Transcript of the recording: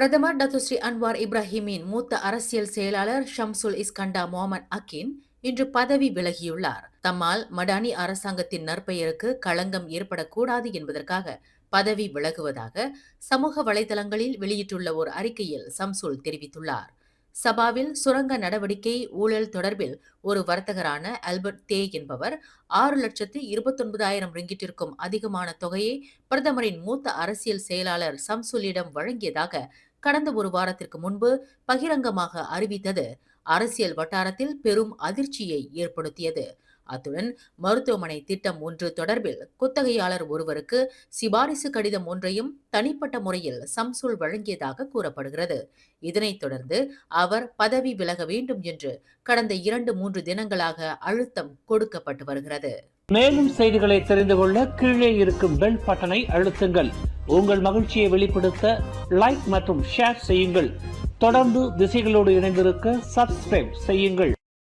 பிரதமர் Datuk Seri Anwar இப்ராஹிமின் மூத்த அரசியல் செயலாளர் ஷம்சுல் இஸ்கண்டா முகமது அகின் இன்று பதவி விலகியுள்ளார். தம்மால் மடானி அரசாங்கத்தின் நற்பெயருக்கு களங்கம் ஏற்படக்கூடாது என்பதற்காக பதவி விலகுவதாக சமூக வலைதளங்களில் வெளியிட்டுள்ள ஒரு அறிக்கையில் சம்சுல் தெரிவித்துள்ளார். சபாவில் சுரங்க நடவடிக்கை ஊழல் தொடர்பில் ஒரு வர்த்தகரான ஆல்பர்ட் தே என்பவர் 6,29,000 ரிங்கிட்டிற்கும் அதிகமான தொகையை பிரதமரின் மூத்த அரசியல் செயலாளர் சம்சுலிடம் வழங்கியதாக கடந்த ஒரு வாரத்திற்கு முன்பு பகிரங்கமாக அறிவித்தது அரசியல் வட்டாரத்தில் பெரும் அதிர்ச்சியை ஏற்படுத்தியது. அத்துடன் மருத்துவமனை திட்டம் ஒன்று தொடர்பில் குத்தகையாளர் ஒருவருக்கு சிபாரிசு கடிதம் ஒன்றையும் தனிப்பட்ட முறையில் சம்சுல் வழங்கியதாக கூறப்படுகிறது. இதனைத் தொடர்ந்து அவர் பதவி விலக வேண்டும் என்று கடந்த 2-3 தினங்களாக அழுத்தம் கொடுக்கப்பட்டு வருகிறது. மேலும் செய்திகளை தெரிந்து கொள்ள கீழே இருக்கும் பெல் பட்டனை அழுத்துங்கள். உங்கள் மகிழ்ச்சியை வெளிப்படுத்த லைக் மற்றும் ஷேர் செய்யுங்கள். தொடர்ந்து திசைகளோடு இணைந்திருக்க சப்ஸ்கிரைப் செய்யுங்கள்.